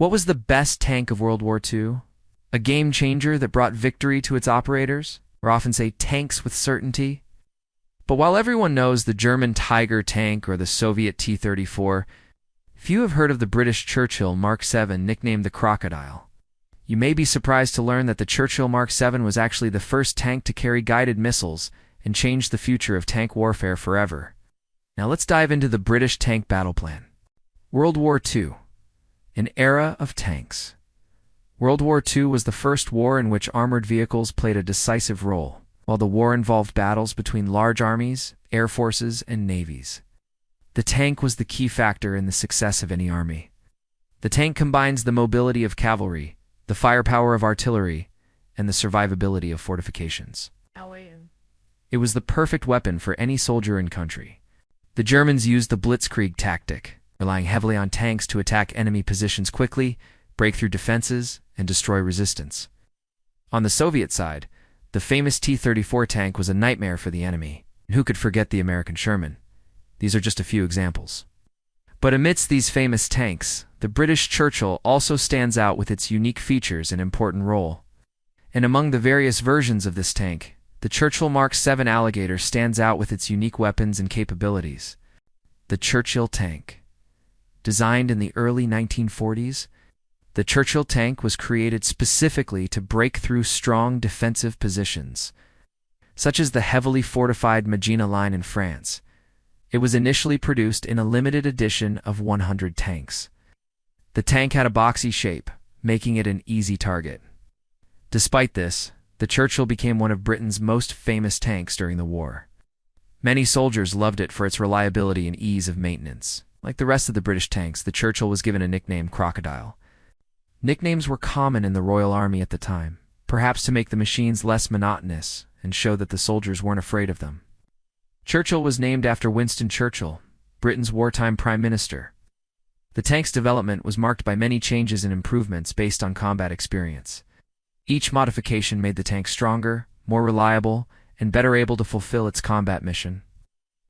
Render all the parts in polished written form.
What was the best tank of World War II? A game changer that brought victory to its operators? Or often say tanks with certainty? But while everyone knows the German Tiger tank or the Soviet T-34, few have heard of the British Churchill Mark 7, nicknamed the Crocodile. You may be surprised to learn that the Churchill Mark 7 was actually the first tank to carry guided missiles and changed the future of tank warfare forever. Now let's dive into the British tank battle plan. World War II, an era of tanks. World War II was the first war in which armored vehicles played a decisive role, while the war involved battles between large armies, air forces, and navies. The tank was the key factor in the success of any army. The tank combines the mobility of cavalry, the firepower of artillery, and the survivability of fortifications. It was the perfect weapon for any soldier in country. The Germans used the blitzkrieg tactic, relying heavily on tanks to attack enemy positions quickly, break through defenses, and destroy resistance. On the Soviet side, the famous T-34 tank was a nightmare for the enemy, and who could forget the American Sherman? These are just a few examples. But amidst these famous tanks, the British Churchill also stands out with its unique features and important role. And among the various versions of this tank, the Churchill Mark 7 Alligator stands out with its unique weapons and capabilities. The Churchill Tank. Designed in the early 1940s, the Churchill Tank was created specifically to break through strong defensive positions, such as the heavily fortified Maginot Line in France. It was initially produced in a limited edition of 100 tanks. The tank had a boxy shape, making it an easy target. Despite this, the Churchill became one of Britain's most famous tanks during the war. Many soldiers loved it for its reliability and ease of maintenance. Like the rest of the British tanks, the Churchill was given a nickname, Crocodile. Nicknames were common in the Royal Army at the time, perhaps to make the machines less monotonous and show that the soldiers weren't afraid of them. Churchill was named after Winston Churchill, Britain's wartime Prime Minister. The tank's development was marked by many changes and improvements based on combat experience. Each modification made the tank stronger, more reliable, and better able to fulfill its combat mission.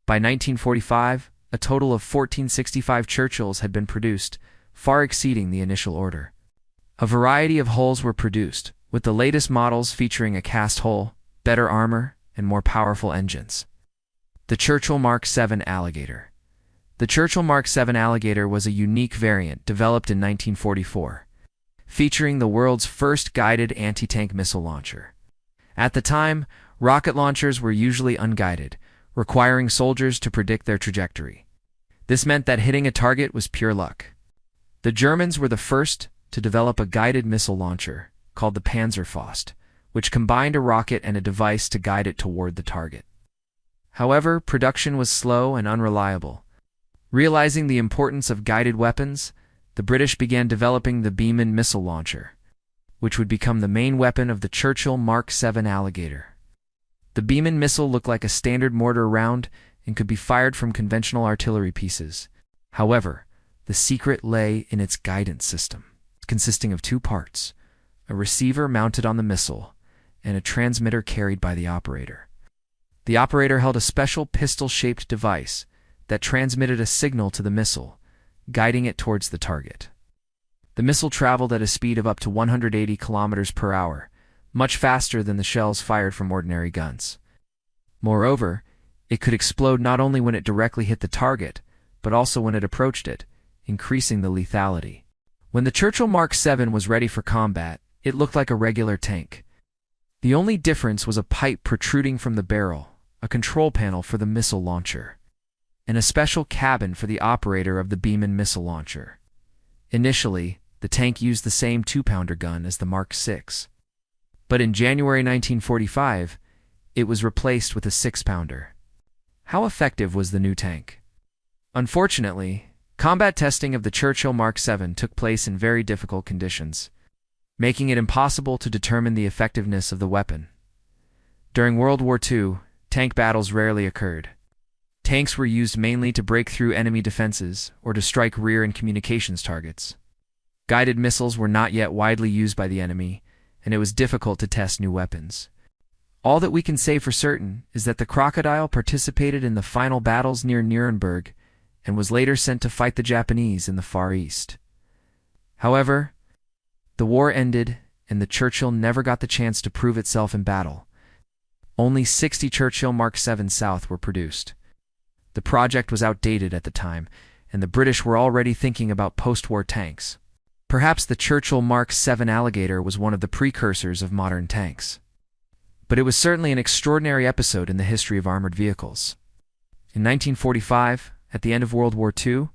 By 1945, a total of 1465 Churchills had been produced, far exceeding the initial order. A variety of hulls were produced, with the latest models featuring a cast hull, better armor, and more powerful engines. The Churchill Mark 7 Alligator. The Churchill Mark 7 Alligator was a unique variant developed in 1944, featuring the world's first guided anti-tank missile launcher. At the time, rocket launchers were usually unguided, requiring soldiers to predict their trajectory. This meant that hitting a target was pure luck. The Germans were the first to develop a guided missile launcher, called the Panzerfaust, which combined a rocket and a device to guide it toward the target. However, production was slow and unreliable. Realizing the importance of guided weapons, the British began developing the Beeman missile launcher, which would become the main weapon of the Churchill Mark 7 Alligator. The Beeman missile looked like a standard mortar round and could be fired from conventional artillery pieces. However, the secret lay in its guidance system, consisting of two parts: a receiver mounted on the missile and a transmitter carried by the operator. The operator held a special pistol-shaped device that transmitted a signal to the missile, guiding it towards the target. The missile traveled at a speed of up to 180 kilometers per hour, much faster than the shells fired from ordinary guns. Moreover, it could explode not only when it directly hit the target, but also when it approached it, increasing the lethality. When the Churchill Mark 7 was ready for combat, it looked like a regular tank. The only difference was a pipe protruding from the barrel, a control panel for the missile launcher, and a special cabin for the operator of the Beeman missile launcher. Initially, the tank used the same 2-pounder gun as the Mark 6. But in January 1945, it was replaced with a 6-pounder. How effective was the new tank? Unfortunately, combat testing of the Churchill Mark 7 took place in very difficult conditions, making it impossible to determine the effectiveness of the weapon. During World War II, tank battles rarely occurred. Tanks were used mainly to break through enemy defenses or to strike rear and communications targets. Guided missiles were not yet widely used by the enemy, and it was difficult to test new weapons. All that we can say for certain is that the Crocodile participated in the final battles near Nuremberg and was later sent to fight the Japanese in the Far East. However, the war ended, and the Churchill never got the chance to prove itself in battle. Only 60 Churchill Mark 7 South were produced. The project was outdated at the time, and the British were already thinking about post-war tanks. Perhaps the Churchill Mark 7 Alligator was one of the precursors of modern tanks. But it was certainly an extraordinary episode in the history of armored vehicles. In 1945, at the end of World War II,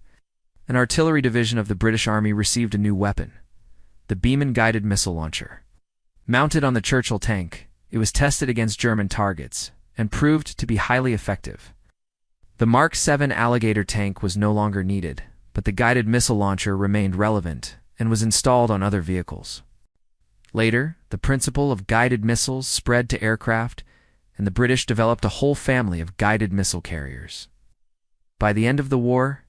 an artillery division of the British Army received a new weapon, the Beeman Guided Missile Launcher. Mounted on the Churchill Tank, it was tested against German targets and proved to be highly effective. The Mark 7 Alligator tank was no longer needed, but the guided missile launcher remained relevant and was installed on other vehicles. Later, the principle of guided missiles spread to aircraft, and the British developed a whole family of guided missile carriers. By the end of the war,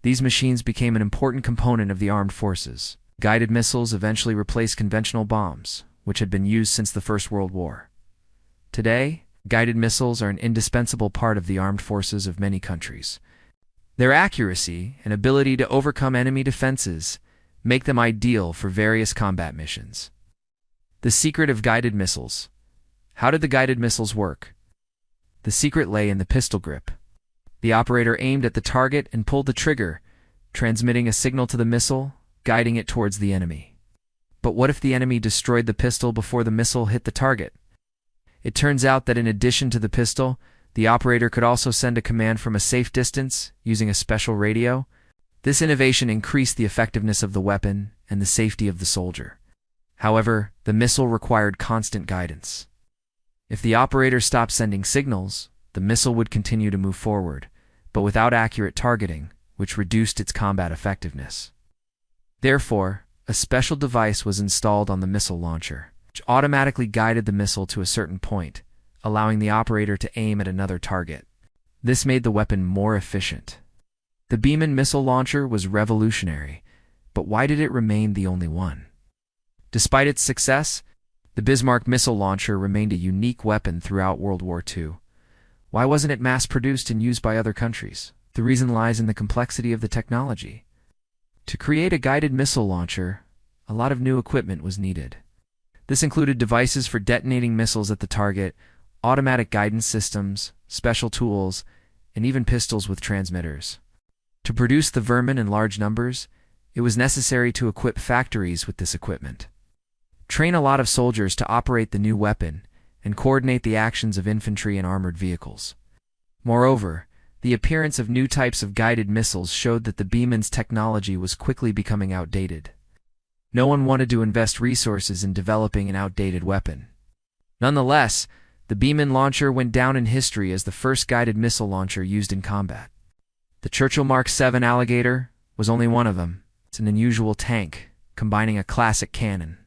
these machines became an important component of the armed forces. Guided missiles eventually replaced conventional bombs, which had been used since the First World War. Today, guided missiles are an indispensable part of the armed forces of many countries. Their accuracy and ability to overcome enemy defenses make them ideal for various combat missions. The secret of guided missiles. How did the guided missiles work? The secret lay in the pistol grip. The operator aimed at the target and pulled the trigger, transmitting a signal to the missile, guiding it towards the enemy. But what if the enemy destroyed the pistol before the missile hit the target? It turns out that in addition to the pistol, the operator could also send a command from a safe distance using a special radio. This innovation increased the effectiveness of the weapon and the safety of the soldier. However, the missile required constant guidance. If the operator stopped sending signals, the missile would continue to move forward, but without accurate targeting, which reduced its combat effectiveness. Therefore, a special device was installed on the missile launcher, which automatically guided the missile to a certain point, allowing the operator to aim at another target. This made the weapon more efficient. The Beeman missile launcher was revolutionary, but why did it remain the only one? Despite its success, the Bismarck missile launcher remained a unique weapon throughout World War II. Why wasn't it mass-produced and used by other countries? The reason lies in the complexity of the technology. To create a guided missile launcher, a lot of new equipment was needed. This included devices for detonating missiles at the target, automatic guidance systems, special tools, and even pistols with transmitters. To produce the vermin in large numbers, it was necessary to equip factories with this equipment. Train a lot of soldiers to operate the new weapon, and coordinate the actions of infantry and armored vehicles. Moreover, the appearance of new types of guided missiles showed that the Beeman's technology was quickly becoming outdated. No one wanted to invest resources in developing an outdated weapon. Nonetheless, the Beeman launcher went down in history as the first guided missile launcher used in combat. The Churchill Mark 7 Alligator was only one of them. It's an unusual tank, combining a classic cannon